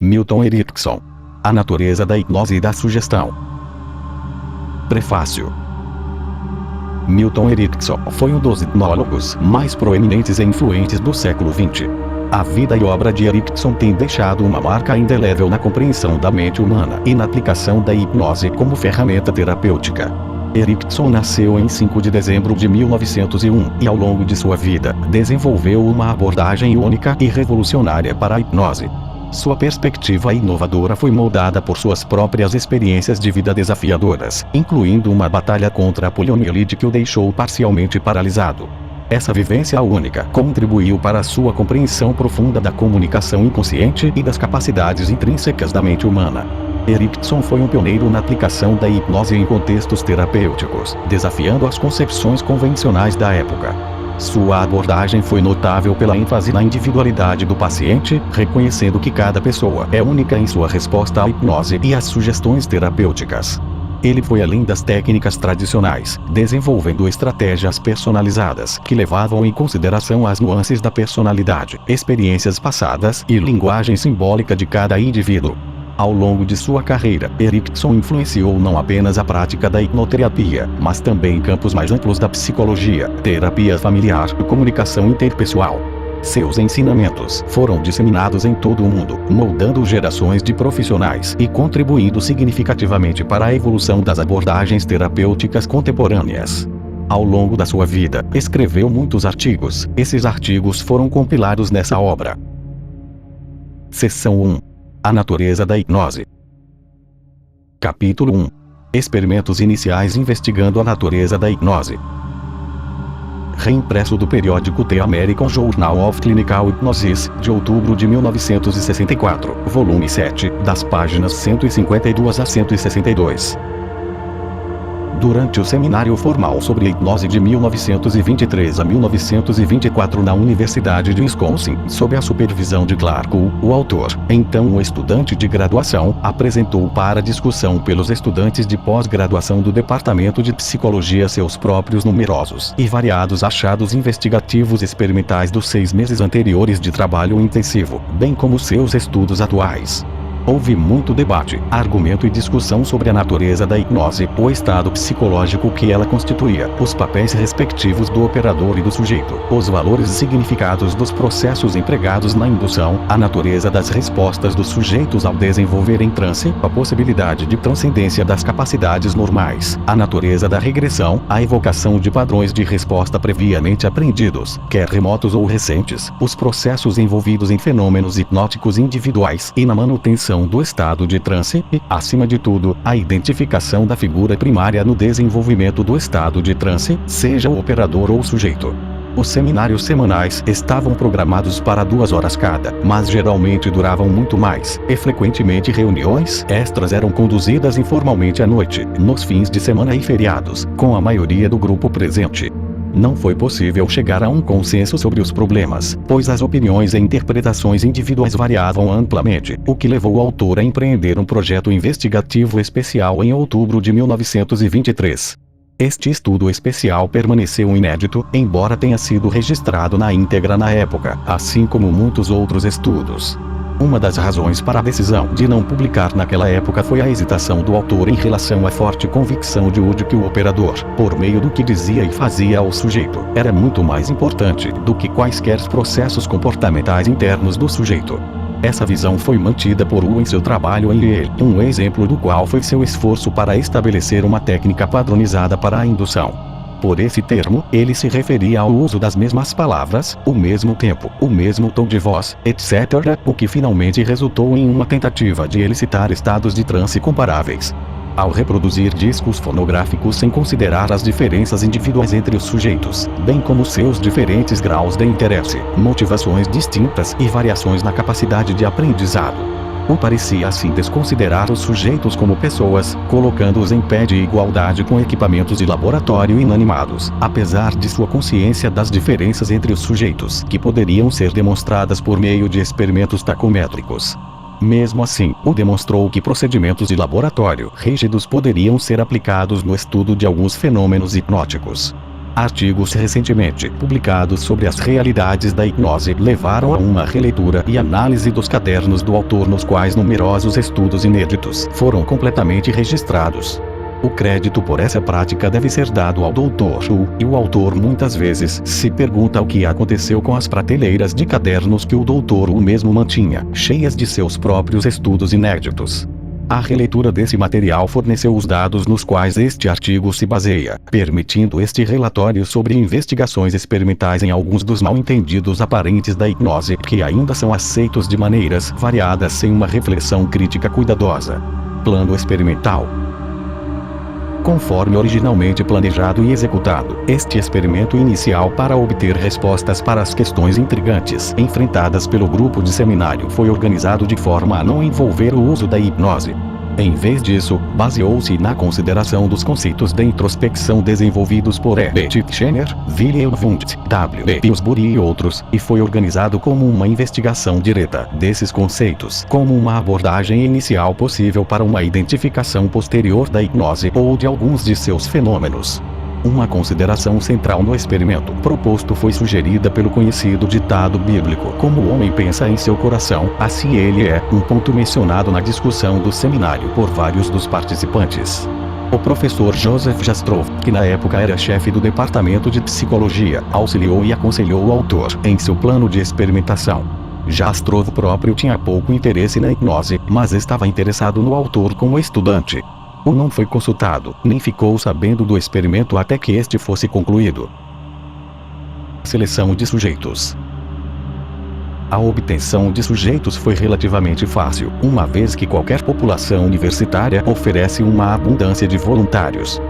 Milton Erickson. A natureza da hipnose e da sugestão. Prefácio. Milton Erickson foi um dos hipnólogos mais proeminentes e influentes do século XX. A vida e obra de Erickson tem deixado uma marca indelével na compreensão da mente humana e na aplicação da hipnose como ferramenta terapêutica. Erickson nasceu em 5 de dezembro de 1901 e ao longo de sua vida, desenvolveu uma abordagem única e revolucionária para a hipnose. Sua perspectiva inovadora foi moldada por suas próprias experiências de vida desafiadoras, incluindo uma batalha contra a poliomielite que o deixou parcialmente paralisado. Essa vivência única contribuiu para a sua compreensão profunda da comunicação inconsciente e das capacidades intrínsecas da mente humana. Erickson foi um pioneiro na aplicação da hipnose em contextos terapêuticos, desafiando as concepções convencionais da época. Sua abordagem foi notável pela ênfase na individualidade do paciente, reconhecendo que cada pessoa é única em sua resposta à hipnose e às sugestões terapêuticas. Ele foi além das técnicas tradicionais, desenvolvendo estratégias personalizadas que levavam em consideração as nuances da personalidade, experiências passadas e linguagem simbólica de cada indivíduo. Ao longo de sua carreira, Erickson influenciou não apenas a prática da hipnoterapia, mas também campos mais amplos da psicologia, terapia familiar e comunicação interpessoal. Seus ensinamentos foram disseminados em todo o mundo, moldando gerações de profissionais e contribuindo significativamente para a evolução das abordagens terapêuticas contemporâneas. Ao longo da sua vida, escreveu muitos artigos. Esses artigos foram compilados nessa obra. Seção 1. A natureza da hipnose. Capítulo 1. Experimentos iniciais investigando a natureza da hipnose. Reimpresso do periódico The American Journal of Clinical Hypnosis, de outubro de 1964, volume 7, das páginas 152 a 162. Durante o seminário formal sobre hipnose de 1923 a 1924 na Universidade de Wisconsin, sob a supervisão de Clark Hull, o autor, então um estudante de graduação, apresentou para discussão pelos estudantes de pós-graduação do Departamento de Psicologia seus próprios numerosos e variados achados investigativos experimentais dos 6 meses anteriores de trabalho intensivo, bem como seus estudos atuais. Houve muito debate, argumento e discussão sobre a natureza da hipnose, o estado psicológico que ela constituía, os papéis respectivos do operador e do sujeito, os valores e significados dos processos empregados na indução, a natureza das respostas dos sujeitos ao desenvolver em transe, a possibilidade de transcendência das capacidades normais, a natureza da regressão, a evocação de padrões de resposta previamente aprendidos, quer remotos ou recentes, os processos envolvidos em fenômenos hipnóticos individuais e na manutenção do estado de transe e, acima de tudo, a identificação da figura primária no desenvolvimento do estado de transe, seja o operador ou o sujeito. Os seminários semanais estavam programados para 2 horas cada, mas geralmente duravam muito mais, e frequentemente reuniões extras eram conduzidas informalmente à noite, nos fins de semana e feriados, com a maioria do grupo presente. Não foi possível chegar a um consenso sobre os problemas, pois as opiniões e interpretações individuais variavam amplamente, o que levou o autor a empreender um projeto investigativo especial em outubro de 1923. Este estudo especial permaneceu inédito, embora tenha sido registrado na íntegra na época, assim como muitos outros estudos. Uma das razões para a decisão de não publicar naquela época foi a hesitação do autor em relação à forte convicção de Wood que o operador, por meio do que dizia e fazia ao sujeito, era muito mais importante do que quaisquer processos comportamentais internos do sujeito. Essa visão foi mantida por Wood em seu trabalho em Yale, um exemplo do qual foi seu esforço para estabelecer uma técnica padronizada para a indução. Por esse termo, ele se referia ao uso das mesmas palavras, o mesmo tempo, o mesmo tom de voz, etc., o que finalmente resultou em uma tentativa de elicitar estados de transe comparáveis. Ao reproduzir discos fonográficos sem considerar as diferenças individuais entre os sujeitos, bem como seus diferentes graus de interesse, motivações distintas e variações na capacidade de aprendizado. Parecia assim desconsiderar os sujeitos como pessoas, colocando-os em pé de igualdade com equipamentos de laboratório inanimados, apesar de sua consciência das diferenças entre os sujeitos, que poderiam ser demonstradas por meio de experimentos tacométricos. Mesmo assim, demonstrou que procedimentos de laboratório rígidos poderiam ser aplicados no estudo de alguns fenômenos hipnóticos. Artigos recentemente publicados sobre as realidades da hipnose levaram a uma releitura e análise dos cadernos do autor, nos quais numerosos estudos inéditos foram completamente registrados. O crédito por essa prática deve ser dado ao Dr. Wu, e o autor muitas vezes se pergunta o que aconteceu com as prateleiras de cadernos que o Dr. Wu mesmo mantinha, cheias de seus próprios estudos inéditos. A releitura desse material forneceu os dados nos quais este artigo se baseia, permitindo este relatório sobre investigações experimentais em alguns dos mal-entendidos aparentes da hipnose que ainda são aceitos de maneiras variadas sem uma reflexão crítica cuidadosa. Plano experimental. Conforme originalmente planejado e executado, este experimento inicial para obter respostas para as questões intrigantes enfrentadas pelo grupo de seminário foi organizado de forma a não envolver o uso da hipnose. Em vez disso, baseou-se na consideração dos conceitos de introspecção desenvolvidos por E. B. Titchener, Wilhelm Wundt, W. B. Pillsbury e outros, e foi organizado como uma investigação direta desses conceitos, como uma abordagem inicial possível para uma identificação posterior da hipnose ou de alguns de seus fenômenos. Uma consideração central no experimento proposto foi sugerida pelo conhecido ditado bíblico: como o homem pensa em seu coração, assim ele é, um ponto mencionado na discussão do seminário por vários dos participantes. O professor Joseph Jastrow, que na época era chefe do departamento de psicologia, auxiliou e aconselhou o autor em seu plano de experimentação. Jastrow próprio tinha pouco interesse na hipnose, mas estava interessado no autor como estudante. O não foi consultado, nem ficou sabendo do experimento até que este fosse concluído. Seleção de sujeitos. A obtenção de sujeitos foi relativamente fácil, uma vez que qualquer população universitária oferece uma abundância de voluntários.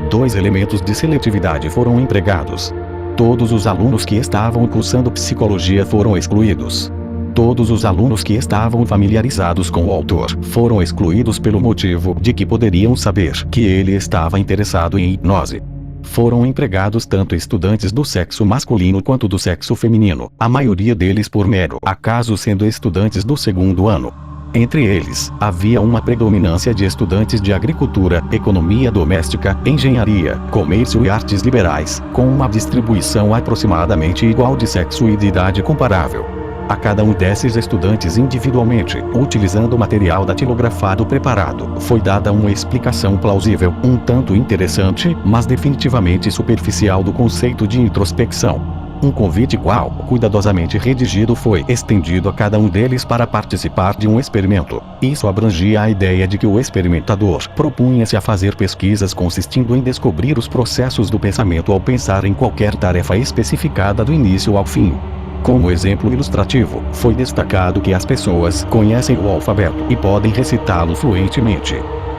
2 elementos de seletividade foram empregados. Todos os alunos que estavam cursando psicologia foram excluídos. Todos os alunos que estavam familiarizados com o autor foram excluídos pelo motivo de que poderiam saber que ele estava interessado em hipnose. Foram empregados tanto estudantes do sexo masculino quanto do sexo feminino, a maioria deles por mero acaso sendo estudantes do 2º ano. Entre eles, havia uma predominância de estudantes de agricultura, economia doméstica, engenharia, comércio e artes liberais, com uma distribuição aproximadamente igual de sexo e de idade comparável. A cada um desses estudantes individualmente, utilizando o material datilografado preparado, foi dada uma explicação plausível, um tanto interessante, mas definitivamente superficial do conceito de introspecção. Um convite qual, cuidadosamente redigido, foi estendido a cada um deles para participar de um experimento. Isso abrangia a ideia de que o experimentador propunha-se a fazer pesquisas consistindo em descobrir os processos do pensamento ao pensar em qualquer tarefa especificada do início ao fim. Como exemplo ilustrativo, foi destacado que as pessoas conhecem o alfabeto e podem recitá-lo fluentemente.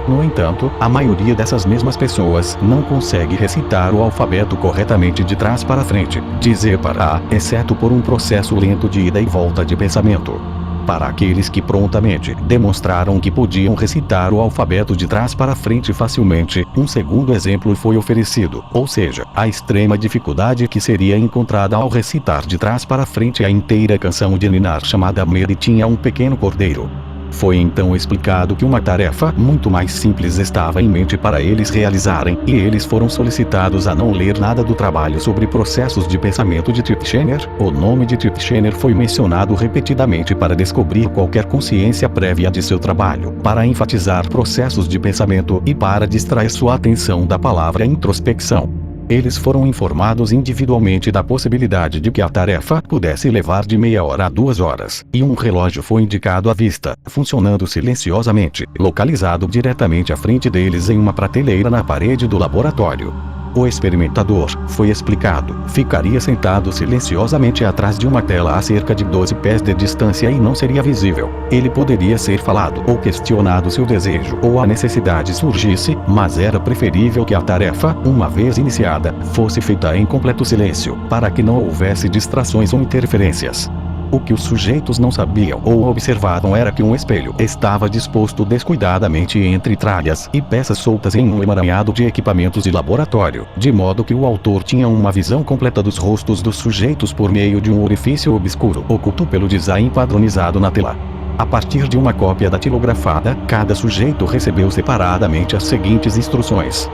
No entanto, a maioria dessas mesmas pessoas não consegue recitar o alfabeto corretamente de trás para frente, de Z para A, exceto por um processo lento de ida e volta de pensamento. Para aqueles que prontamente demonstraram que podiam recitar o alfabeto de trás para frente facilmente, um segundo exemplo foi oferecido, ou seja, a extrema dificuldade que seria encontrada ao recitar de trás para frente a inteira canção de Ninar chamada Mary tinha um pequeno cordeiro. Foi então explicado que uma tarefa muito mais simples estava em mente para eles realizarem, e eles foram solicitados a não ler nada do trabalho sobre processos de pensamento de Titchener. O nome de Titchener foi mencionado repetidamente para descobrir qualquer consciência prévia de seu trabalho, para enfatizar processos de pensamento e para distrair sua atenção da palavra introspecção. Eles foram informados individualmente da possibilidade de que a tarefa pudesse levar de meia hora a 2 horas, e um relógio foi indicado à vista, funcionando silenciosamente, localizado diretamente à frente deles em uma prateleira na parede do laboratório. O experimentador, foi explicado, ficaria sentado silenciosamente atrás de uma tela a cerca de 12 pés de distância e não seria visível. Ele poderia ser falado ou questionado se o desejo ou a necessidade surgisse, mas era preferível que a tarefa, uma vez iniciada, fosse feita em completo silêncio, para que não houvesse distrações ou interferências. O que os sujeitos não sabiam ou observavam era que um espelho estava disposto descuidadamente entre tralhas e peças soltas em um emaranhado de equipamentos de laboratório, de modo que o autor tinha uma visão completa dos rostos dos sujeitos por meio de um orifício obscuro oculto pelo design padronizado na tela. A partir de uma cópia datilografada, cada sujeito recebeu separadamente as seguintes instruções.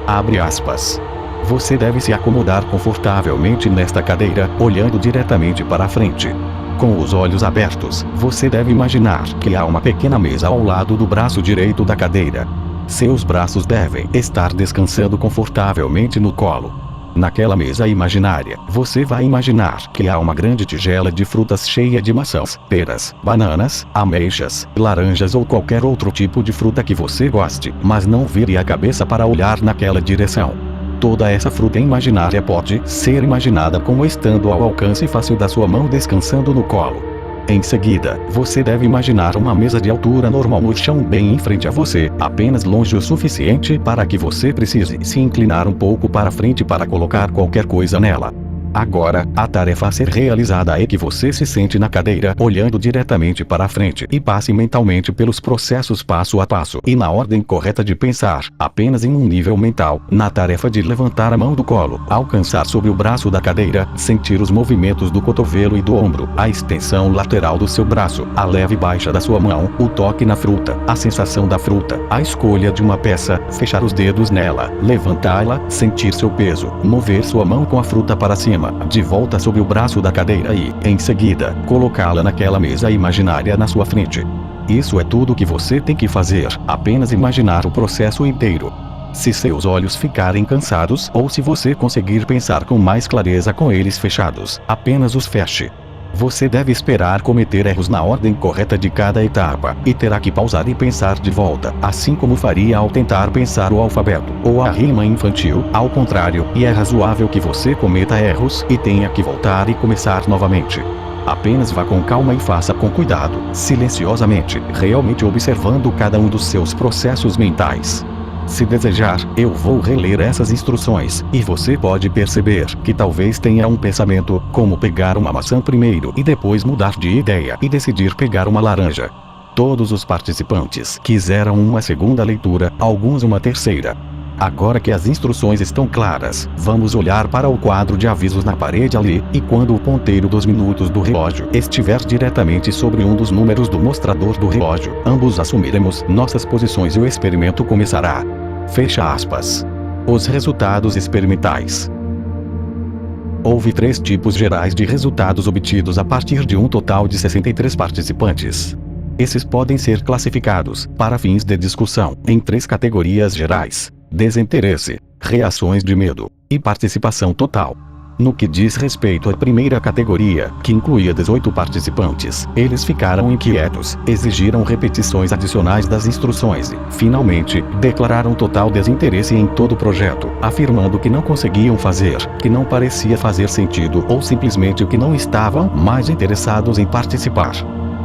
Abre aspas. Você deve se acomodar confortavelmente nesta cadeira, olhando diretamente para a frente. Com os olhos abertos, você deve imaginar que há uma pequena mesa ao lado do braço direito da cadeira. Seus braços devem estar descansando confortavelmente no colo. Naquela mesa imaginária, você vai imaginar que há uma grande tigela de frutas cheia de maçãs, peras, bananas, ameixas, laranjas ou qualquer outro tipo de fruta que você goste, mas não vire a cabeça para olhar naquela direção. Toda essa fruta imaginária pode ser imaginada como estando ao alcance fácil da sua mão descansando no colo. Em seguida, você deve imaginar uma mesa de altura normal no chão bem em frente a você, apenas longe o suficiente para que você precise se inclinar um pouco para frente para colocar qualquer coisa nela. Agora, a tarefa a ser realizada é que você se sente na cadeira, olhando diretamente para a frente e passe mentalmente pelos processos passo a passo e na ordem correta de pensar, apenas em um nível mental, na tarefa de levantar a mão do colo, alcançar sobre o braço da cadeira, sentir os movimentos do cotovelo e do ombro, a extensão lateral do seu braço, a leve baixa da sua mão, o toque na fruta, a sensação da fruta, a escolha de uma peça, fechar os dedos nela, levantá-la, sentir seu peso, mover sua mão com a fruta para cima, de volta sobre o braço da cadeira e, em seguida, colocá-la naquela mesa imaginária na sua frente. Isso é tudo que você tem que fazer, apenas imaginar o processo inteiro. Se seus olhos ficarem cansados ou se você conseguir pensar com mais clareza com eles fechados, apenas os feche. Você deve esperar cometer erros na ordem correta de cada etapa, e terá que pausar e pensar de volta, assim como faria ao tentar pensar o alfabeto, ou a rima infantil, ao contrário, e é razoável que você cometa erros e tenha que voltar e começar novamente. Apenas vá com calma e faça com cuidado, silenciosamente, realmente observando cada um dos seus processos mentais. Se desejar, eu vou reler essas instruções, e você pode perceber que talvez tenha um pensamento, como pegar uma maçã primeiro e depois mudar de ideia e decidir pegar uma laranja. Todos os participantes quiseram uma segunda leitura, alguns uma terceira. Agora que as instruções estão claras, vamos olhar para o quadro de avisos na parede ali, e quando o ponteiro dos minutos do relógio estiver diretamente sobre um dos números do mostrador do relógio, ambos assumiremos nossas posições e o experimento começará. Fecha aspas. Os resultados experimentais. Houve 3 tipos gerais de resultados obtidos a partir de um total de 63 participantes. Esses podem ser classificados, para fins de discussão, em 3 categorias gerais: desinteresse, reações de medo e participação total. No que diz respeito à primeira categoria, que incluía 18 participantes, eles ficaram inquietos, exigiram repetições adicionais das instruções e, finalmente, declararam total desinteresse em todo o projeto, afirmando que não conseguiam fazer, que não parecia fazer sentido ou simplesmente que não estavam mais interessados em participar.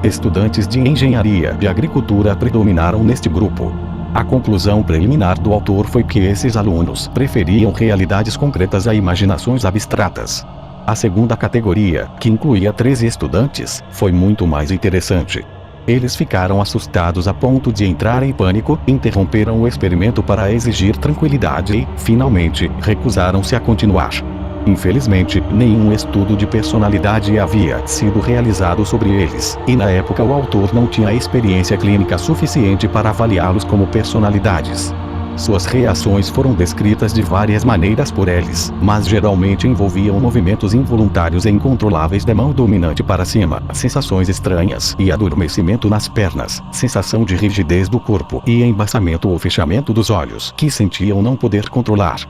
Estudantes de engenharia e agricultura predominaram neste grupo. A conclusão preliminar do autor foi que esses alunos preferiam realidades concretas a imaginações abstratas. A segunda categoria, que incluía 13 estudantes, foi muito mais interessante. Eles ficaram assustados a ponto de entrar em pânico, interromperam o experimento para exigir tranquilidade e, finalmente, recusaram-se a continuar. Infelizmente, nenhum estudo de personalidade havia sido realizado sobre eles, e na época o autor não tinha experiência clínica suficiente para avaliá-los como personalidades. Suas reações foram descritas de várias maneiras por eles, mas geralmente envolviam movimentos involuntários e incontroláveis da mão dominante para cima, sensações estranhas e adormecimento nas pernas, sensação de rigidez do corpo e embaçamento ou fechamento dos olhos, que sentiam não poder controlar.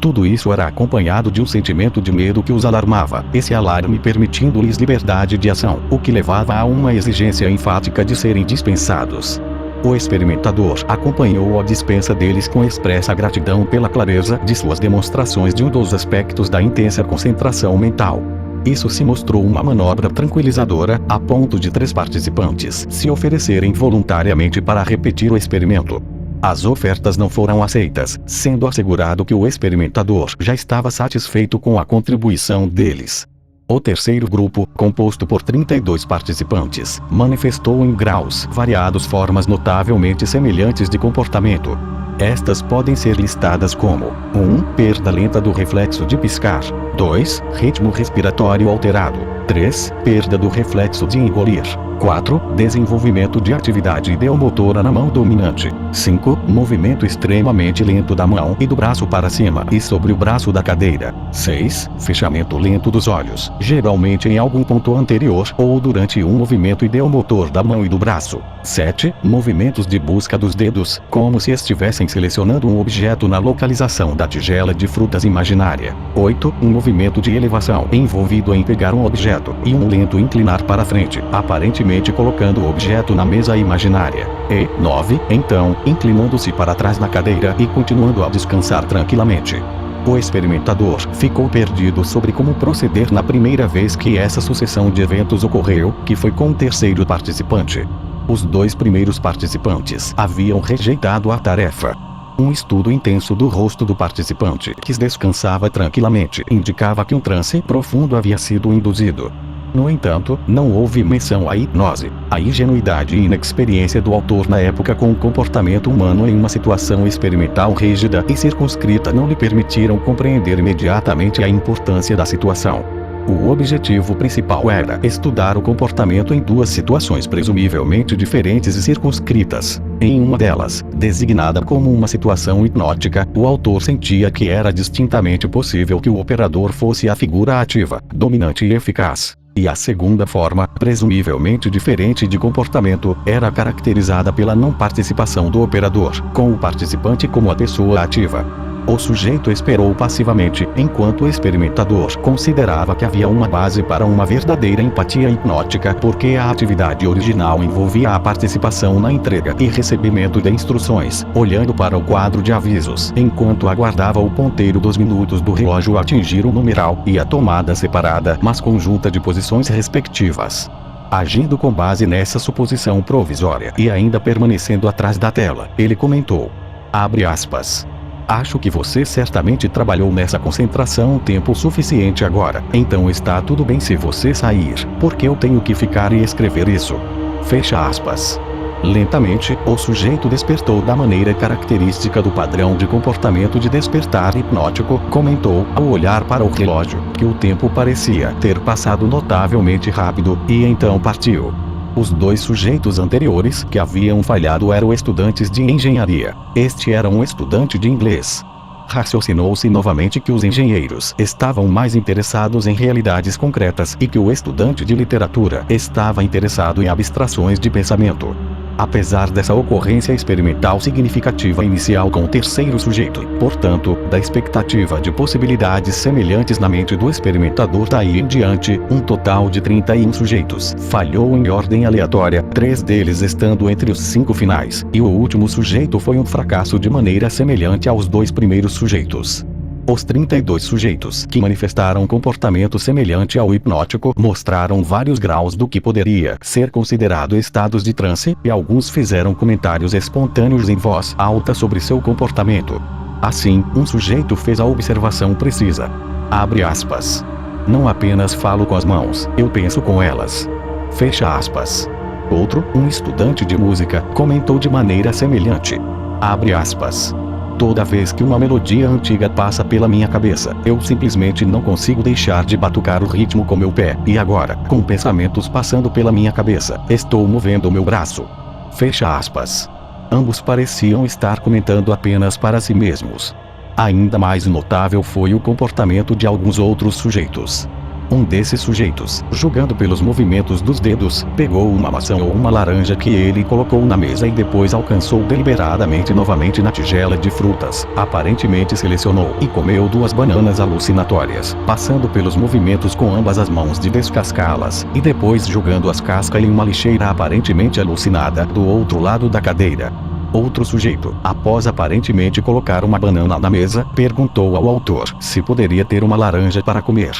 Tudo isso era acompanhado de um sentimento de medo que os alarmava, esse alarme permitindo-lhes liberdade de ação, o que levava a uma exigência enfática de serem dispensados. O experimentador acompanhou a dispensa deles com expressa gratidão pela clareza de suas demonstrações de um dos aspectos da intensa concentração mental. Isso se mostrou uma manobra tranquilizadora, a ponto de 3 participantes se oferecerem voluntariamente para repetir o experimento. As ofertas não foram aceitas, sendo assegurado que o experimentador já estava satisfeito com a contribuição deles. O terceiro grupo, composto por 32 participantes, manifestou em graus variados formas notavelmente semelhantes de comportamento. Estas podem ser listadas como: 1. Perda lenta do reflexo de piscar. 2. Ritmo respiratório alterado. 3. Perda do reflexo de engolir. 4. Desenvolvimento de atividade ideomotora na mão dominante. 5. Movimento extremamente lento da mão e do braço para cima e sobre o braço da cadeira. 6. Fechamento lento dos olhos, geralmente em algum ponto anterior ou durante um movimento ideomotor da mão e do braço. 7. Movimentos de busca dos dedos, como se estivessem selecionando um objeto na localização da tigela de frutas imaginária. 8. Um movimento de elevação envolvido em pegar um objeto e um lento inclinar para frente, aparentemente colocando o objeto na mesa imaginária. E 9. Então, inclinando-se para trás na cadeira e continuando a descansar tranquilamente. O experimentador ficou perdido sobre como proceder na primeira vez que essa sucessão de eventos ocorreu, que foi com o terceiro participante. Os 2 primeiros participantes haviam rejeitado a tarefa. Um estudo intenso do rosto do participante, que descansava tranquilamente, indicava que um transe profundo havia sido induzido. No entanto, não houve menção à hipnose. A ingenuidade e inexperiência do autor na época com o comportamento humano em uma situação experimental rígida e circunscrita não lhe permitiram compreender imediatamente a importância da situação. O objetivo principal era estudar o comportamento em 2 situações presumivelmente diferentes e circunscritas. Em uma delas, designada como uma situação hipnótica, o autor sentia que era distintamente possível que o operador fosse a figura ativa, dominante e eficaz. E a segunda forma, presumivelmente diferente de comportamento, era caracterizada pela não participação do operador, com o participante como a pessoa ativa. O sujeito esperou passivamente, enquanto o experimentador considerava que havia uma base para uma verdadeira empatia hipnótica, porque a atividade original envolvia a participação na entrega e recebimento de instruções, olhando para o quadro de avisos, enquanto aguardava o ponteiro dos minutos do relógio atingir o numeral e a tomada separada, mas conjunta de posições respectivas. Agindo com base nessa suposição provisória e ainda permanecendo atrás da tela, ele comentou: abre aspas. Acho que você certamente trabalhou nessa concentração tempo suficiente agora, então está tudo bem se você sair, porque eu tenho que ficar e escrever isso. Fecha aspas. Lentamente, o sujeito despertou da maneira característica do padrão de comportamento de despertar hipnótico, comentou, ao olhar para o relógio, que o tempo parecia ter passado notavelmente rápido, e então partiu. Os 2 sujeitos anteriores que haviam falhado eram estudantes de engenharia. Este era um estudante de inglês. Raciocinou-se novamente que os engenheiros estavam mais interessados em realidades concretas e que o estudante de literatura estava interessado em abstrações de pensamento. Apesar dessa ocorrência experimental significativa inicial com o terceiro sujeito, portanto, da expectativa de possibilidades semelhantes na mente do experimentador daí em diante, um total de 31 sujeitos falhou em ordem aleatória, 3 deles estando entre os 5 finais, e o último sujeito foi um fracasso de maneira semelhante aos 2 primeiros sujeitos. Os 32 sujeitos que manifestaram comportamento semelhante ao hipnótico mostraram vários graus do que poderia ser considerado estados de transe, e alguns fizeram comentários espontâneos em voz alta sobre seu comportamento. Assim, um sujeito fez a observação precisa. Abre aspas. Não apenas falo com as mãos, eu penso com elas. Fecha aspas. Outro, um estudante de música, comentou de maneira semelhante. Abre aspas. Toda vez que uma melodia antiga passa pela minha cabeça, eu simplesmente não consigo deixar de batucar o ritmo com meu pé, e agora, com pensamentos passando pela minha cabeça, estou movendo o meu braço. Fecha aspas. Ambos pareciam estar comentando apenas para si mesmos. Ainda mais notável foi o comportamento de alguns outros sujeitos. Um desses sujeitos, julgando pelos movimentos dos dedos, pegou uma maçã ou uma laranja que ele colocou na mesa e depois alcançou deliberadamente novamente na tigela de frutas. Aparentemente selecionou e comeu 2 bananas alucinatórias, passando pelos movimentos com ambas as mãos de descascá-las, e depois jogando as cascas em uma lixeira aparentemente alucinada do outro lado da cadeira. Outro sujeito, após aparentemente colocar uma banana na mesa, perguntou ao autor se poderia ter uma laranja para comer.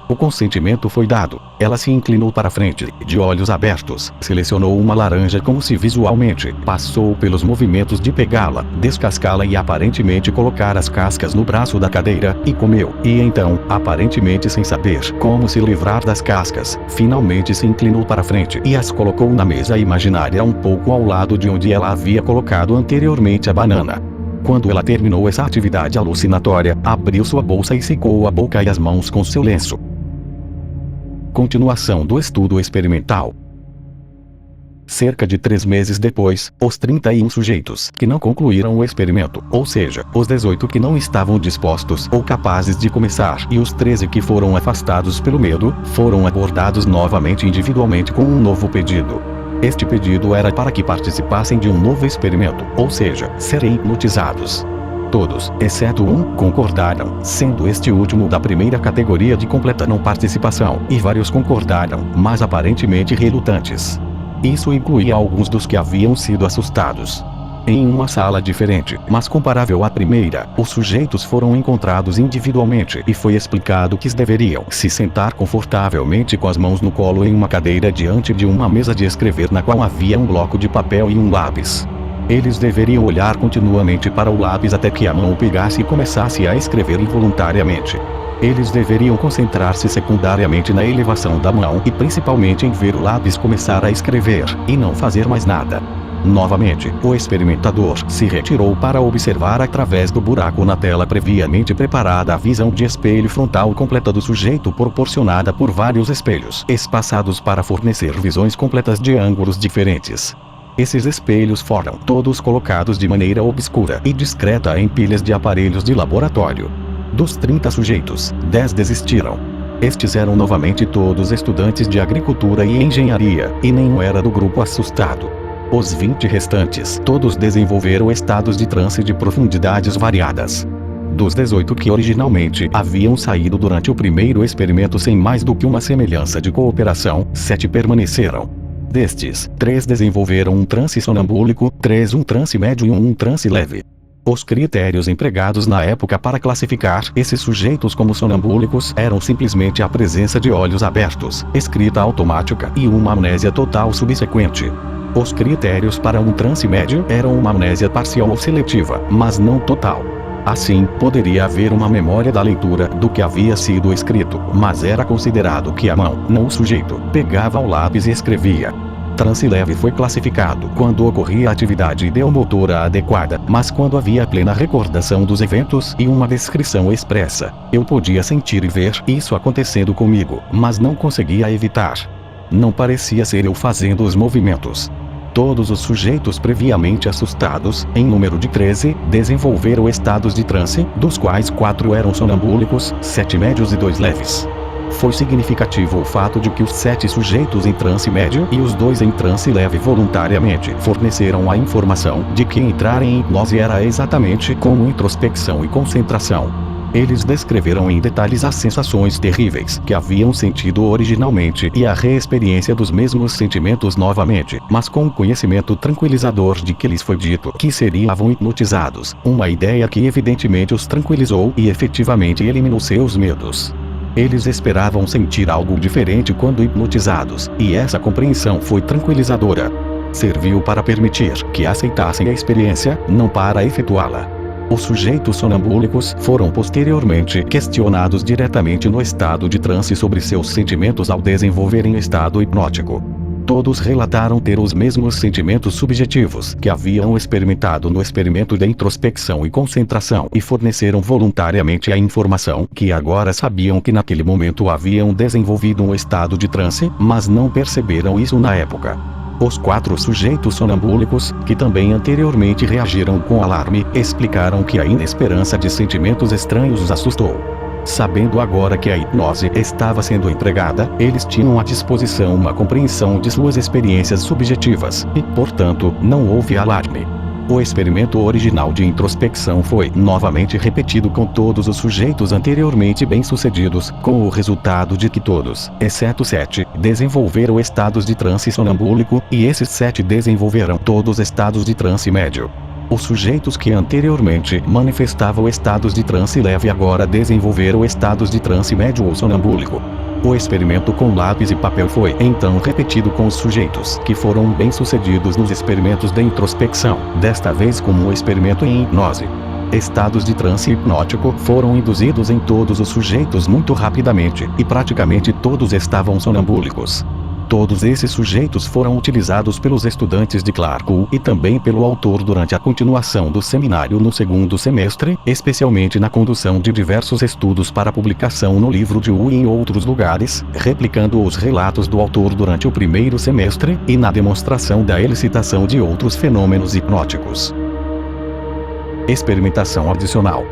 O consentimento foi dado. Ela se inclinou para frente, de olhos abertos, selecionou uma laranja como se visualmente, passou pelos movimentos de pegá-la, descascá-la e aparentemente colocar as cascas no braço da cadeira, e comeu. E então, aparentemente sem saber como se livrar das cascas, finalmente se inclinou para frente e as colocou na mesa imaginária um pouco ao lado de onde ela havia colocado anteriormente a banana. Quando ela terminou essa atividade alucinatória, abriu sua bolsa e secou a boca e as mãos com seu lenço. Continuação do estudo experimental. Cerca de 3 meses depois, os 31 sujeitos que não concluíram o experimento, ou seja, os 18 que não estavam dispostos ou capazes de começar e os 13 que foram afastados pelo medo, foram abordados novamente individualmente com um novo pedido. Este pedido era para que participassem de um novo experimento, ou seja, serem hipnotizados. Todos, exceto um, concordaram, sendo este último da primeira categoria de completa não participação, e vários concordaram, mas aparentemente relutantes. Isso incluía alguns dos que haviam sido assustados. Em uma sala diferente, mas comparável à primeira, os sujeitos foram encontrados individualmente e foi explicado que deveriam se sentar confortavelmente com as mãos no colo em uma cadeira diante de uma mesa de escrever na qual havia um bloco de papel e um lápis. Eles deveriam olhar continuamente para o lápis até que a mão o pegasse e começasse a escrever involuntariamente. Eles deveriam concentrar-se secundariamente na elevação da mão e principalmente em ver o lápis começar a escrever, e não fazer mais nada. Novamente, o experimentador se retirou para observar através do buraco na tela previamente preparada a visão de espelho frontal completa do sujeito proporcionada por vários espelhos espaçados para fornecer visões completas de ângulos diferentes. Esses espelhos foram todos colocados de maneira obscura e discreta em pilhas de aparelhos de laboratório. Dos 30 sujeitos, 10 desistiram. Estes eram novamente todos estudantes de agricultura e engenharia, e nenhum era do grupo assustado. Os 20 restantes, todos desenvolveram estados de transe de profundidades variadas. Dos 18 que originalmente haviam saído durante o primeiro experimento sem mais do que uma semelhança de cooperação, 7 permaneceram. Destes, 3 desenvolveram um transe sonambúlico, 3 um transe médio e um transe leve. Os critérios empregados na época para classificar esses sujeitos como sonambúlicos eram simplesmente a presença de olhos abertos, escrita automática e uma amnésia total subsequente. Os critérios para um transe médio eram uma amnésia parcial ou seletiva, mas não total. Assim, poderia haver uma memória da leitura do que havia sido escrito, mas era considerado que a mão, não o sujeito, pegava o lápis e escrevia. Transe leve foi classificado quando ocorria a atividade ideomotora adequada, mas quando havia plena recordação dos eventos e uma descrição expressa. Eu podia sentir e ver isso acontecendo comigo, mas não conseguia evitar. Não parecia ser eu fazendo os movimentos. Todos os sujeitos previamente assustados, em número de 13, desenvolveram estados de transe, dos quais 4 eram sonambúlicos, 7 médios e 2 leves. Foi significativo o fato de que os 7 sujeitos em transe médio e os 2 em transe leve voluntariamente forneceram a informação de que entrar em hipnose era exatamente como introspecção e concentração. Eles descreveram em detalhes as sensações terríveis que haviam sentido originalmente e a reexperiência dos mesmos sentimentos novamente, mas com o conhecimento tranquilizador de que lhes foi dito que seriam hipnotizados, uma ideia que evidentemente os tranquilizou e efetivamente eliminou seus medos. Eles esperavam sentir algo diferente quando hipnotizados, e essa compreensão foi tranquilizadora. Serviu para permitir que aceitassem a experiência, não para efetuá-la. Os sujeitos sonambúlicos foram posteriormente questionados diretamente no estado de transe sobre seus sentimentos ao desenvolverem estado hipnótico. Todos relataram ter os mesmos sentimentos subjetivos que haviam experimentado no experimento de introspecção e concentração e forneceram voluntariamente a informação que agora sabiam que naquele momento haviam desenvolvido um estado de transe, mas não perceberam isso na época. Os 4 sujeitos sonambúlicos, que também anteriormente reagiram com alarme, explicaram que a inesperança de sentimentos estranhos os assustou. Sabendo agora que a hipnose estava sendo empregada, eles tinham à disposição uma compreensão de suas experiências subjetivas, e, portanto, não houve alarme. O experimento original de introspecção foi novamente repetido com todos os sujeitos anteriormente bem-sucedidos, com o resultado de que todos, exceto 7, desenvolveram estados de transe sonambúlico, e esses 7 desenvolveram todos estados de transe médio. Os sujeitos que anteriormente manifestavam estados de transe leve agora desenvolveram estados de transe médio ou sonambúlico. O experimento com lápis e papel foi então repetido com os sujeitos que foram bem-sucedidos nos experimentos de introspecção, desta vez como um experimento em hipnose. Estados de transe hipnótico foram induzidos em todos os sujeitos muito rapidamente, e praticamente todos estavam sonambúlicos. Todos esses sujeitos foram utilizados pelos estudantes de Clarkwood e também pelo autor durante a continuação do seminário no segundo semestre, especialmente na condução de diversos estudos para publicação no livro de Wu e em outros lugares, replicando os relatos do autor durante o primeiro semestre, e na demonstração da elicitação de outros fenômenos hipnóticos. Experimentação adicional.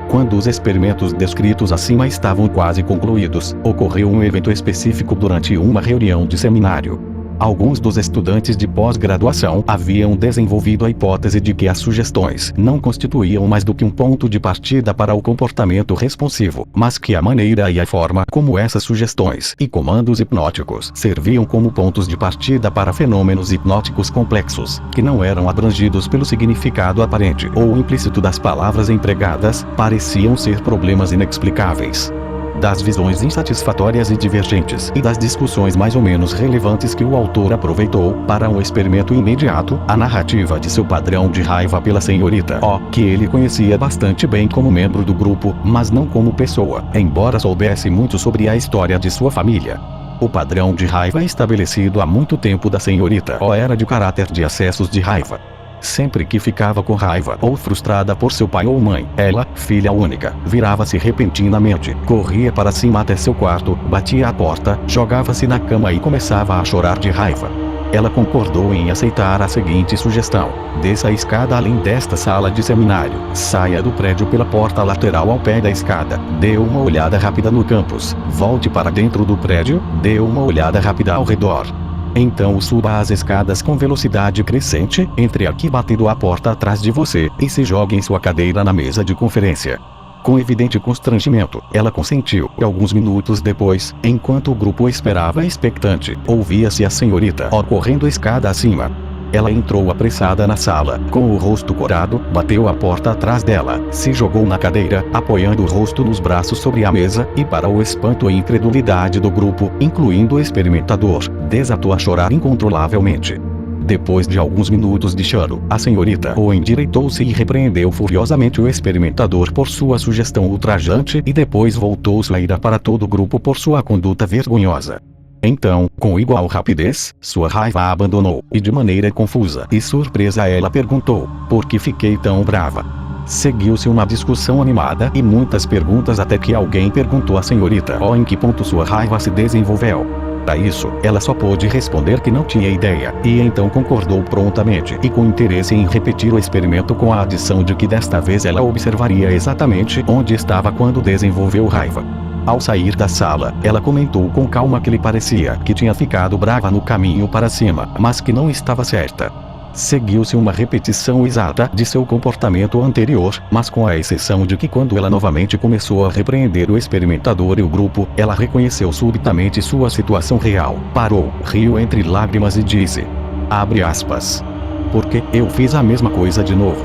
Quando os experimentos descritos acima estavam quase concluídos, ocorreu um evento específico durante uma reunião de seminário. Alguns dos estudantes de pós-graduação haviam desenvolvido a hipótese de que as sugestões não constituíam mais do que um ponto de partida para o comportamento responsivo, mas que a maneira e a forma como essas sugestões e comandos hipnóticos serviam como pontos de partida para fenômenos hipnóticos complexos, que não eram abrangidos pelo significado aparente ou implícito das palavras empregadas, pareciam ser problemas inexplicáveis. Das visões insatisfatórias e divergentes e das discussões mais ou menos relevantes que o autor aproveitou para um experimento imediato, a narrativa de seu padrão de raiva pela senhorita O, que ele conhecia bastante bem como membro do grupo, mas não como pessoa, embora soubesse muito sobre a história de sua família. O padrão de raiva estabelecido há muito tempo da senhorita O era de caráter de acessos de raiva. Sempre que ficava com raiva ou frustrada por seu pai ou mãe, ela, filha única, virava-se repentinamente, corria para cima até seu quarto, batia a porta, jogava-se na cama e começava a chorar de raiva. Ela concordou em aceitar a seguinte sugestão: desça a escada além desta sala de seminário, saia do prédio pela porta lateral ao pé da escada, dê uma olhada rápida no campus, volte para dentro do prédio, dê uma olhada rápida ao redor. Então suba as escadas com velocidade crescente, entre aqui batendo a porta atrás de você, e se jogue em sua cadeira na mesa de conferência. Com evidente constrangimento, ela consentiu, e alguns minutos depois, enquanto o grupo esperava expectante, ouvia-se a senhorita O correndo a escada acima. Ela entrou apressada na sala, com o rosto corado, bateu a porta atrás dela, se jogou na cadeira, apoiando o rosto nos braços sobre a mesa, e para o espanto e incredulidade do grupo, incluindo o experimentador, desatou a chorar incontrolavelmente. Depois de alguns minutos de choro, a senhorita O endireitou-se e repreendeu furiosamente o experimentador por sua sugestão ultrajante e depois voltou-se a ira para todo o grupo por sua conduta vergonhosa. Então, com igual rapidez, sua raiva a abandonou, e de maneira confusa e surpresa ela perguntou: por que fiquei tão brava? Seguiu-se uma discussão animada e muitas perguntas até que alguém perguntou à senhorita O em que ponto sua raiva se desenvolveu. A isso, ela só pôde responder que não tinha ideia, e então concordou prontamente e com interesse em repetir o experimento, com a adição de que desta vez ela observaria exatamente onde estava quando desenvolveu raiva. Ao sair da sala, ela comentou com calma que lhe parecia que tinha ficado brava no caminho para cima, mas que não estava certa. Seguiu-se uma repetição exata de seu comportamento anterior, mas com a exceção de que quando ela novamente começou a repreender o experimentador e o grupo, ela reconheceu subitamente sua situação real, parou, riu entre lágrimas e disse: abre aspas. Porque eu fiz a mesma coisa de novo.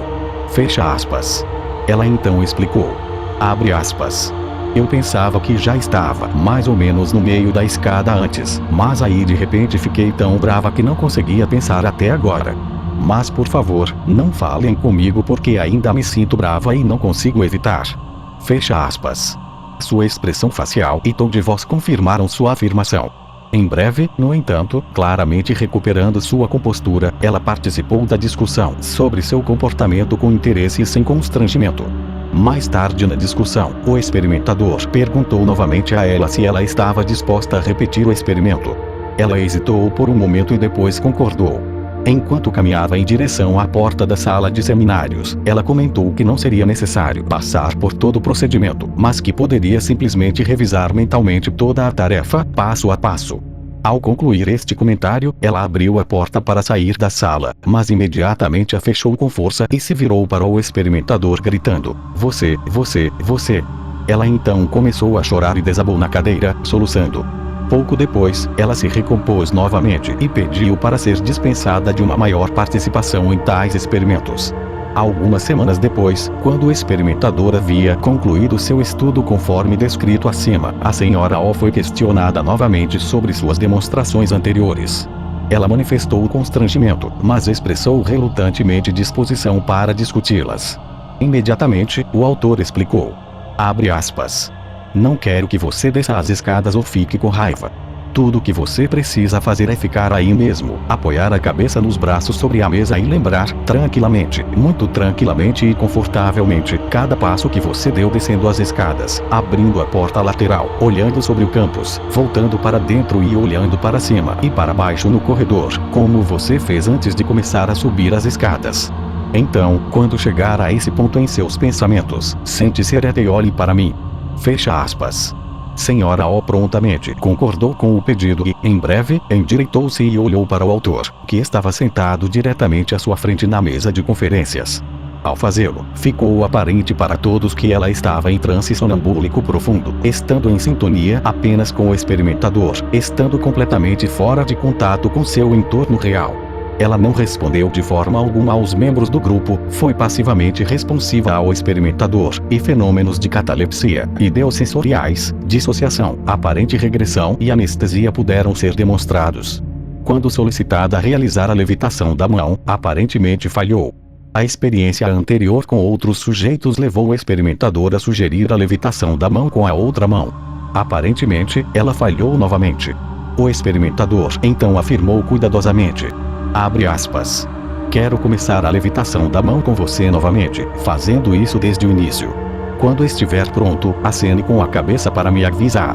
Fecha aspas. Ela então explicou. Abre aspas. Eu pensava que já estava mais ou menos no meio da escada antes, mas aí de repente fiquei tão brava que não conseguia pensar até agora. Mas por favor, não falem comigo porque ainda me sinto brava e não consigo evitar. Fecha aspas. Sua expressão facial e tom de voz confirmaram sua afirmação. Em breve, no entanto, claramente recuperando sua compostura, ela participou da discussão sobre seu comportamento com interesse e sem constrangimento. Mais tarde na discussão, o experimentador perguntou novamente a ela se ela estava disposta a repetir o experimento. Ela hesitou por um momento e depois concordou. Enquanto caminhava em direção à porta da sala de seminários, ela comentou que não seria necessário passar por todo o procedimento, mas que poderia simplesmente revisar mentalmente toda a tarefa, passo a passo. Ao concluir este comentário, ela abriu a porta para sair da sala, mas imediatamente a fechou com força e se virou para o experimentador gritando: você. Ela então começou a chorar e desabou na cadeira, soluçando. Pouco depois, ela se recompôs novamente e pediu para ser dispensada de uma maior participação em tais experimentos. Algumas semanas depois, quando o experimentador havia concluído seu estudo conforme descrito acima, a senhora O foi questionada novamente sobre suas demonstrações anteriores. Ela manifestou constrangimento, mas expressou relutantemente disposição para discuti-las. Imediatamente, o autor explicou. Abre aspas. Não quero que você desça as escadas ou fique com raiva. Tudo que você precisa fazer é ficar aí mesmo, apoiar a cabeça nos braços sobre a mesa e lembrar, tranquilamente, muito tranquilamente e confortavelmente, cada passo que você deu descendo as escadas, abrindo a porta lateral, olhando sobre o campus, voltando para dentro e olhando para cima e para baixo no corredor, como você fez antes de começar a subir as escadas. Então, quando chegar a esse ponto em seus pensamentos, sente-se ereta e olhe para mim. Fecha aspas. Senhora O prontamente concordou com o pedido e, em breve, endireitou-se e olhou para o autor, que estava sentado diretamente à sua frente na mesa de conferências. Ao fazê-lo, ficou aparente para todos que ela estava em transe sonambúlico profundo, estando em sintonia apenas com o experimentador, estando completamente fora de contato com seu entorno real. Ela não respondeu de forma alguma aos membros do grupo, foi passivamente responsiva ao experimentador, e fenômenos de catalepsia, ideossensoriais, dissociação, aparente regressão e anestesia puderam ser demonstrados. Quando solicitada a realizar a levitação da mão, aparentemente falhou. A experiência anterior com outros sujeitos levou o experimentador a sugerir a levitação da mão com a outra mão. Aparentemente, ela falhou novamente. O experimentador então afirmou cuidadosamente: abre aspas. Quero começar a levitação da mão com você novamente, fazendo isso desde o início. Quando estiver pronto, acene com a cabeça para me avisar.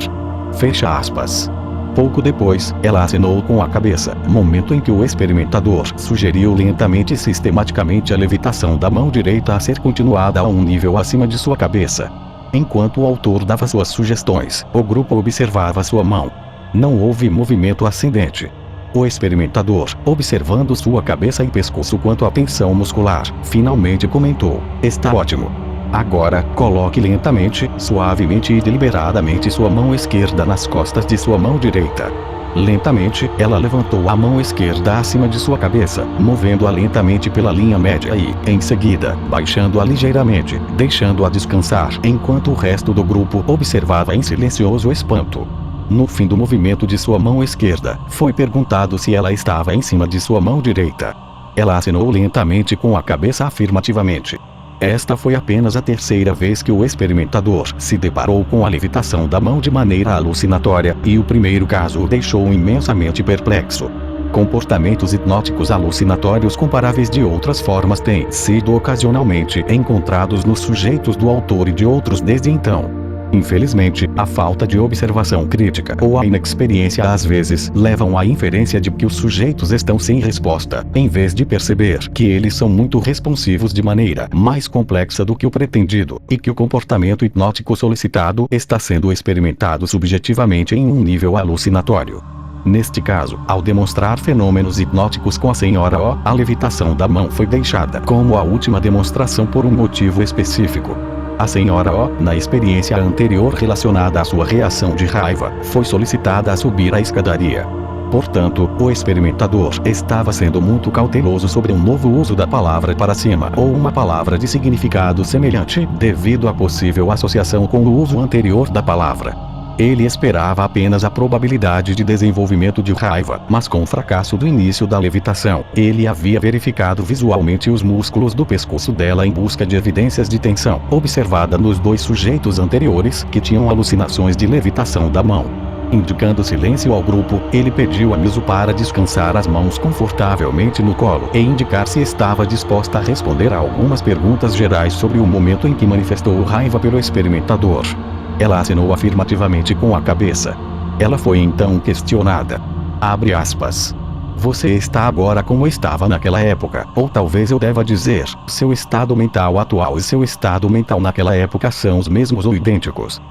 Fecha aspas. Pouco depois, ela acenou com a cabeça, momento em que o experimentador sugeriu lentamente e sistematicamente a levitação da mão direita a ser continuada a um nível acima de sua cabeça. Enquanto o autor dava suas sugestões, o grupo observava sua mão. Não houve movimento ascendente. O experimentador, observando sua cabeça e pescoço quanto à tensão muscular, finalmente comentou: está ótimo. Agora, coloque lentamente, suavemente e deliberadamente sua mão esquerda nas costas de sua mão direita. Lentamente, ela levantou a mão esquerda acima de sua cabeça, movendo-a lentamente pela linha média e, em seguida, baixando-a ligeiramente, deixando-a descansar, enquanto o resto do grupo observava em silencioso espanto. No fim do movimento de sua mão esquerda, foi perguntado se ela estava em cima de sua mão direita. Ela acenou lentamente com a cabeça afirmativamente. Esta foi apenas a terceira vez que o experimentador se deparou com a levitação da mão de maneira alucinatória, e o primeiro caso o deixou imensamente perplexo. Comportamentos hipnóticos alucinatórios comparáveis de outras formas têm sido ocasionalmente encontrados nos sujeitos do autor e de outros desde então. Infelizmente, a falta de observação crítica ou a inexperiência às vezes levam à inferência de que os sujeitos estão sem resposta, em vez de perceber que eles são muito responsivos de maneira mais complexa do que o pretendido, e que o comportamento hipnótico solicitado está sendo experimentado subjetivamente em um nível alucinatório. Neste caso, ao demonstrar fenômenos hipnóticos com a senhora O, a levitação da mão foi deixada como a última demonstração por um motivo específico. A senhora O, na experiência anterior relacionada à sua reação de raiva, foi solicitada a subir a escadaria. Portanto, o experimentador estava sendo muito cauteloso sobre um novo uso da palavra para cima ou uma palavra de significado semelhante, devido à possível associação com o uso anterior da palavra. Ele esperava apenas a probabilidade de desenvolvimento de raiva, mas com o fracasso do início da levitação, ele havia verificado visualmente os músculos do pescoço dela em busca de evidências de tensão, observada nos dois sujeitos anteriores que tinham alucinações de levitação da mão. Indicando silêncio ao grupo, ele pediu a Mizu para descansar as mãos confortavelmente no colo e indicar se estava disposta a responder a algumas perguntas gerais sobre o momento em que manifestou raiva pelo experimentador. Ela acenou afirmativamente com a cabeça. Ela foi então questionada. Abre aspas. Você está agora como estava naquela época, ou talvez eu deva dizer, seu estado mental atual e seu estado mental naquela época são os mesmos ou idênticos.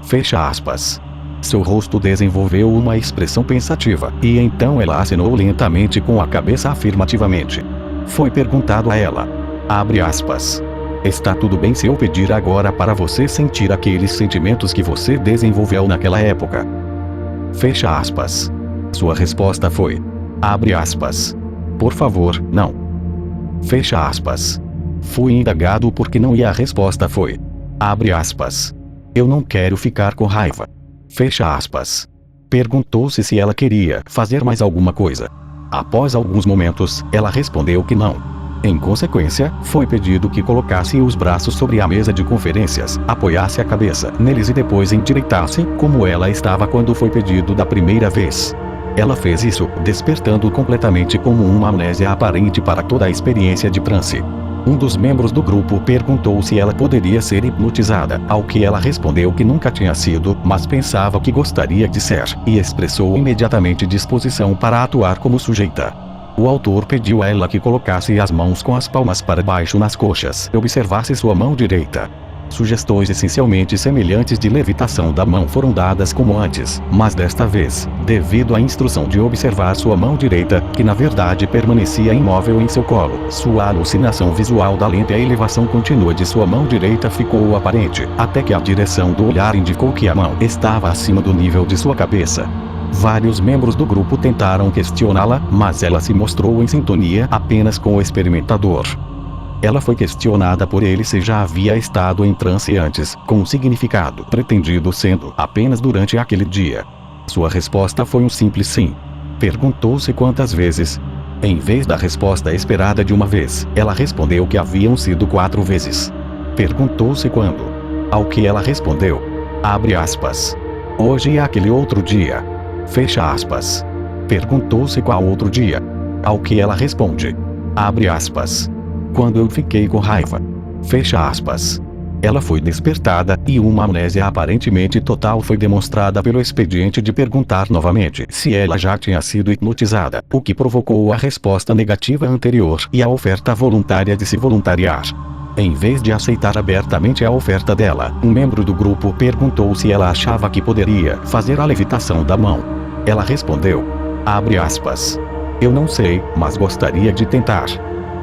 Fecha aspas. Seu rosto desenvolveu uma expressão pensativa, e então ela acenou lentamente com a cabeça afirmativamente. Foi perguntado a ela. Abre aspas. Está tudo bem se eu pedir agora para você sentir aqueles sentimentos que você desenvolveu naquela época? Fecha aspas. Sua resposta foi: abre aspas. Por favor, não. Fecha aspas. Fui indagado por que não e a resposta foi: abre aspas. Eu não quero ficar com raiva. Fecha aspas. Perguntou-se se ela queria fazer mais alguma coisa. Após alguns momentos, ela respondeu que não. Em consequência, foi pedido que colocasse os braços sobre a mesa de conferências, apoiasse a cabeça neles e depois endireitasse, como ela estava quando foi pedido da primeira vez. Ela fez isso, despertando completamente como uma amnésia aparente para toda a experiência de transe. Um dos membros do grupo perguntou se ela poderia ser hipnotizada, ao que ela respondeu que nunca tinha sido, mas pensava que gostaria de ser, e expressou imediatamente disposição para atuar como sujeita. O autor pediu a ela que colocasse as mãos com as palmas para baixo nas coxas e observasse sua mão direita. Sugestões essencialmente semelhantes de levitação da mão foram dadas como antes, mas desta vez, devido à instrução de observar sua mão direita, que na verdade permanecia imóvel em seu colo, sua alucinação visual da lenta elevação contínua de sua mão direita ficou aparente, até que a direção do olhar indicou que a mão estava acima do nível de sua cabeça. Vários membros do grupo tentaram questioná-la, mas ela se mostrou em sintonia apenas com o experimentador. Ela foi questionada por ele se já havia estado em transe antes, com o significado pretendido sendo apenas durante aquele dia. Sua resposta foi um simples sim. Perguntou-se quantas vezes. Em vez da resposta esperada de uma vez, ela respondeu que haviam sido 4 vezes. Perguntou-se quando. Ao que ela respondeu. Abre aspas. Hoje é aquele outro dia. Fecha aspas. Perguntou-se qual outro dia. Ao que ela responde. Abre aspas. Quando eu fiquei com raiva. Fecha aspas. Ela foi despertada, e uma amnésia aparentemente total foi demonstrada pelo expediente de perguntar novamente se ela já tinha sido hipnotizada, o que provocou a resposta negativa anterior e a oferta voluntária de se voluntariar. Em vez de aceitar abertamente a oferta dela, um membro do grupo perguntou se ela achava que poderia fazer a levitação da mão. Ela respondeu. Abre aspas. Eu não sei, mas gostaria de tentar.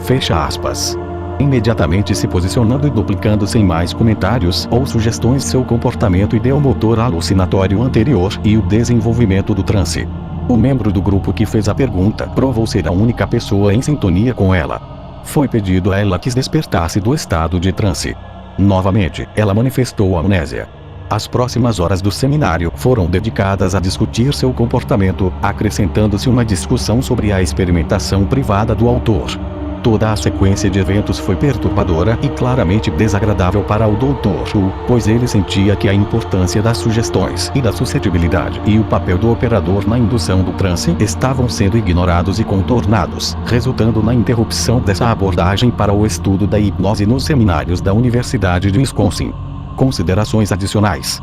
Fecha aspas. Imediatamente se posicionando e duplicando sem mais comentários ou sugestões seu comportamento ideomotor alucinatório anterior e o desenvolvimento do transe. O membro do grupo que fez a pergunta provou ser a única pessoa em sintonia com ela. Foi pedido a ela que despertasse do estado de transe. Novamente, ela manifestou amnésia. As próximas horas do seminário foram dedicadas a discutir seu comportamento, acrescentando-se uma discussão sobre a experimentação privada do autor. Toda a sequência de eventos foi perturbadora e claramente desagradável para o Dr. Hu, pois ele sentia que a importância das sugestões e da suscetibilidade e o papel do operador na indução do transe estavam sendo ignorados e contornados, resultando na interrupção dessa abordagem para o estudo da hipnose nos seminários da Universidade de Wisconsin. Considerações adicionais.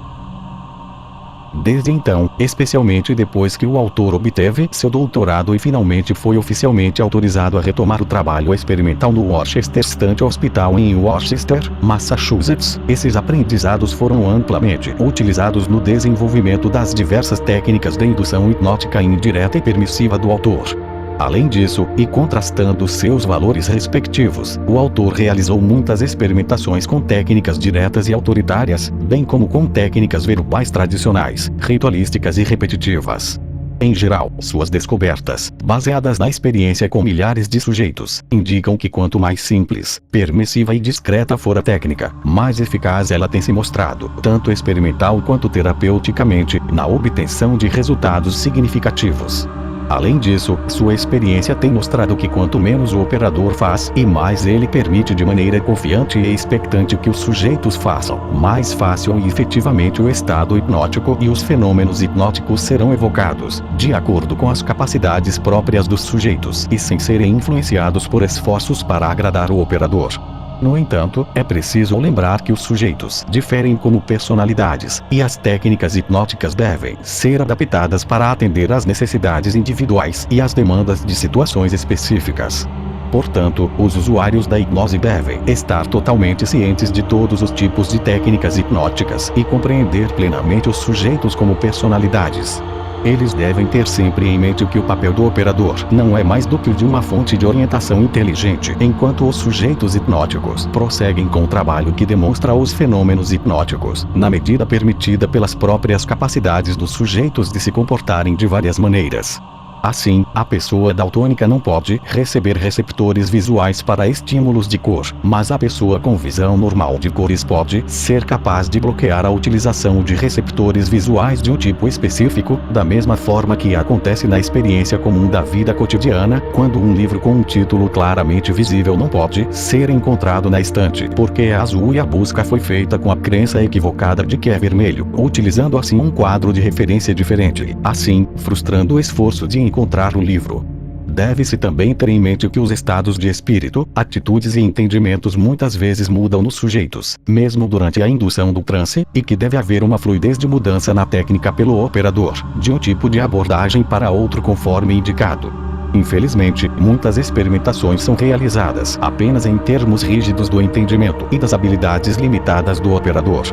Desde então, especialmente depois que o autor obteve seu doutorado e finalmente foi oficialmente autorizado a retomar o trabalho experimental no Worcester State Hospital em Worcester, Massachusetts, esses aprendizados foram amplamente utilizados no desenvolvimento das diversas técnicas de indução hipnótica indireta e permissiva do autor. Além disso, e contrastando seus valores respectivos, o autor realizou muitas experimentações com técnicas diretas e autoritárias, bem como com técnicas verbais tradicionais, ritualísticas e repetitivas. Em geral, suas descobertas, baseadas na experiência com milhares de sujeitos, indicam que quanto mais simples, permissiva e discreta for a técnica, mais eficaz ela tem se mostrado, tanto experimental quanto terapeuticamente, na obtenção de resultados significativos. Além disso, sua experiência tem mostrado que quanto menos o operador faz e mais ele permite de maneira confiante e expectante que os sujeitos façam, mais fácil e efetivamente o estado hipnótico e os fenômenos hipnóticos serão evocados, de acordo com as capacidades próprias dos sujeitos e sem serem influenciados por esforços para agradar o operador. No entanto, é preciso lembrar que os sujeitos diferem como personalidades, e as técnicas hipnóticas devem ser adaptadas para atender às necessidades individuais e às demandas de situações específicas. Portanto, os usuários da hipnose devem estar totalmente cientes de todos os tipos de técnicas hipnóticas e compreender plenamente os sujeitos como personalidades. Eles devem ter sempre em mente que o papel do operador não é mais do que o de uma fonte de orientação inteligente, enquanto os sujeitos hipnóticos prosseguem com o trabalho que demonstra os fenômenos hipnóticos, na medida permitida pelas próprias capacidades dos sujeitos de se comportarem de várias maneiras. Assim, a pessoa daltônica não pode receber receptores visuais para estímulos de cor, mas a pessoa com visão normal de cores pode ser capaz de bloquear a utilização de receptores visuais de um tipo específico, da mesma forma que acontece na experiência comum da vida cotidiana, quando um livro com um título claramente visível não pode ser encontrado na estante porque é azul e a busca foi feita com a crença equivocada de que é vermelho, utilizando assim um quadro de referência diferente, assim, frustrando o esforço de encontrar o livro. Deve-se também ter em mente que os estados de espírito, atitudes e entendimentos muitas vezes mudam nos sujeitos, mesmo durante a indução do transe, e que deve haver uma fluidez de mudança na técnica pelo operador, de um tipo de abordagem para outro conforme indicado. Infelizmente, muitas experimentações são realizadas apenas em termos rígidos do entendimento e das habilidades limitadas do operador.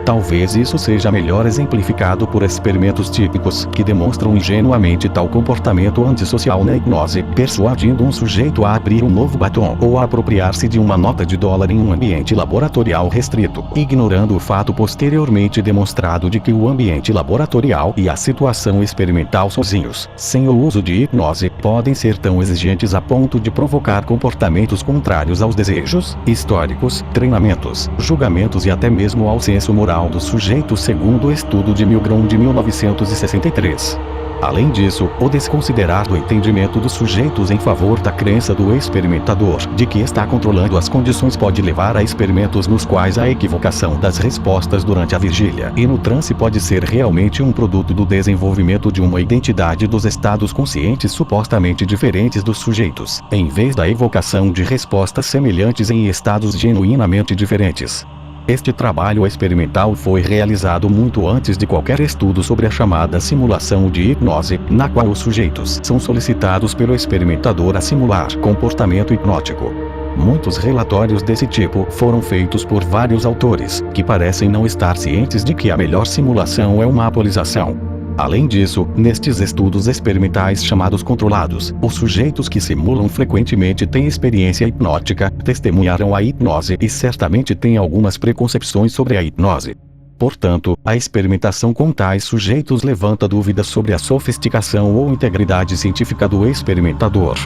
Talvez isso seja melhor exemplificado por experimentos típicos que demonstram ingenuamente tal comportamento antissocial na hipnose, persuadindo um sujeito a abrir um novo batom ou a apropriar-se de uma nota de dólar em um ambiente laboratorial restrito, ignorando o fato posteriormente demonstrado de que o ambiente laboratorial e a situação experimental sozinhos, sem o uso de hipnose, podem ser tão exigentes a ponto de provocar comportamentos contrários aos desejos históricos, treinamentos, julgamentos e até mesmo ao senso moral dos sujeitos, segundo o estudo de Milgram de 1963. Além disso, o desconsiderar do entendimento dos sujeitos em favor da crença do experimentador de que está controlando as condições pode levar a experimentos nos quais a equivocação das respostas durante a vigília e no transe pode ser realmente um produto do desenvolvimento de uma identidade dos estados conscientes supostamente diferentes dos sujeitos, em vez da evocação de respostas semelhantes em estados genuinamente diferentes. Este trabalho experimental foi realizado muito antes de qualquer estudo sobre a chamada simulação de hipnose, na qual os sujeitos são solicitados pelo experimentador a simular comportamento hipnótico. Muitos relatórios desse tipo foram feitos por vários autores, que parecem não estar cientes de que a melhor simulação é uma atualização. Além disso, nestes estudos experimentais chamados controlados, os sujeitos que simulam frequentemente têm experiência hipnótica, testemunharam a hipnose e certamente têm algumas preconcepções sobre a hipnose. Portanto, a experimentação com tais sujeitos levanta dúvidas sobre a sofisticação ou integridade científica do experimentador.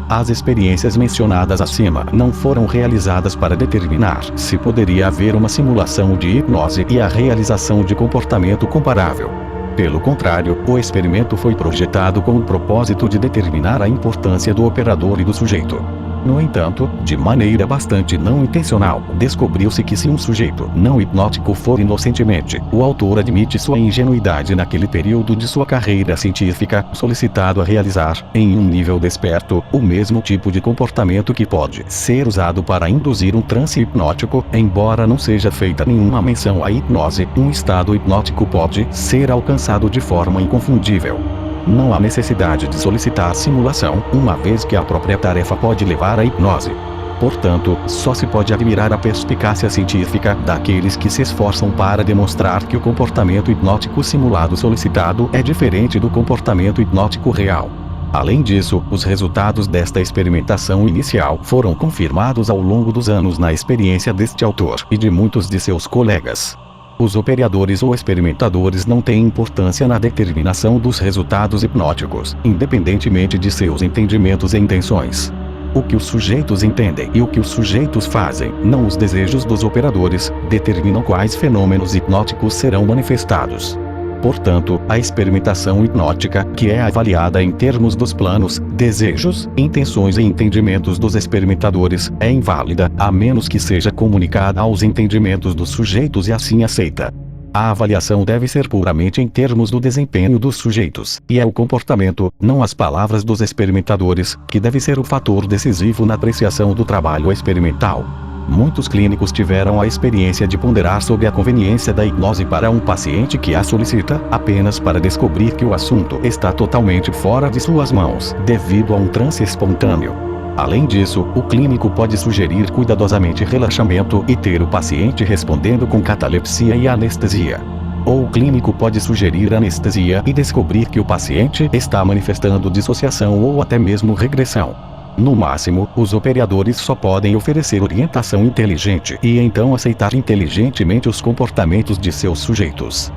As experiências mencionadas acima não foram realizadas para determinar se poderia haver uma simulação de hipnose e a realização de comportamento comparável. Pelo contrário, o experimento foi projetado com o propósito de determinar a importância do operador e do sujeito. No entanto, de maneira bastante não intencional, descobriu-se que se um sujeito não hipnótico for inocentemente, o autor admite sua ingenuidade naquele período de sua carreira científica, solicitado a realizar, em um nível desperto, o mesmo tipo de comportamento que pode ser usado para induzir um transe hipnótico, embora não seja feita nenhuma menção à hipnose, um estado hipnótico pode ser alcançado de forma inconfundível. Não há necessidade de solicitar simulação, uma vez que a própria tarefa pode levar à hipnose. Portanto, só se pode admirar a perspicácia científica daqueles que se esforçam para demonstrar que o comportamento hipnótico simulado solicitado é diferente do comportamento hipnótico real. Além disso, os resultados desta experimentação inicial foram confirmados ao longo dos anos na experiência deste autor e de muitos de seus colegas. Os operadores ou experimentadores não têm importância na determinação dos resultados hipnóticos, independentemente de seus entendimentos e intenções. O que os sujeitos entendem e o que os sujeitos fazem, não os desejos dos operadores, determinam quais fenômenos hipnóticos serão manifestados. Portanto, a experimentação hipnótica, que é avaliada em termos dos planos, desejos, intenções e entendimentos dos experimentadores, é inválida, a menos que seja comunicada aos entendimentos dos sujeitos e assim aceita. A avaliação deve ser puramente em termos do desempenho dos sujeitos, e é o comportamento, não as palavras dos experimentadores, que deve ser o fator decisivo na apreciação do trabalho experimental. Muitos clínicos tiveram a experiência de ponderar sobre a conveniência da hipnose para um paciente que a solicita, apenas para descobrir que o assunto está totalmente fora de suas mãos, devido a um transe espontâneo. Além disso, o clínico pode sugerir cuidadosamente relaxamento e ter o paciente respondendo com catalepsia e anestesia. Ou o clínico pode sugerir anestesia e descobrir que o paciente está manifestando dissociação ou até mesmo regressão. No máximo, os operadores só podem oferecer orientação inteligente e então aceitar inteligentemente os comportamentos de seus sujeitos.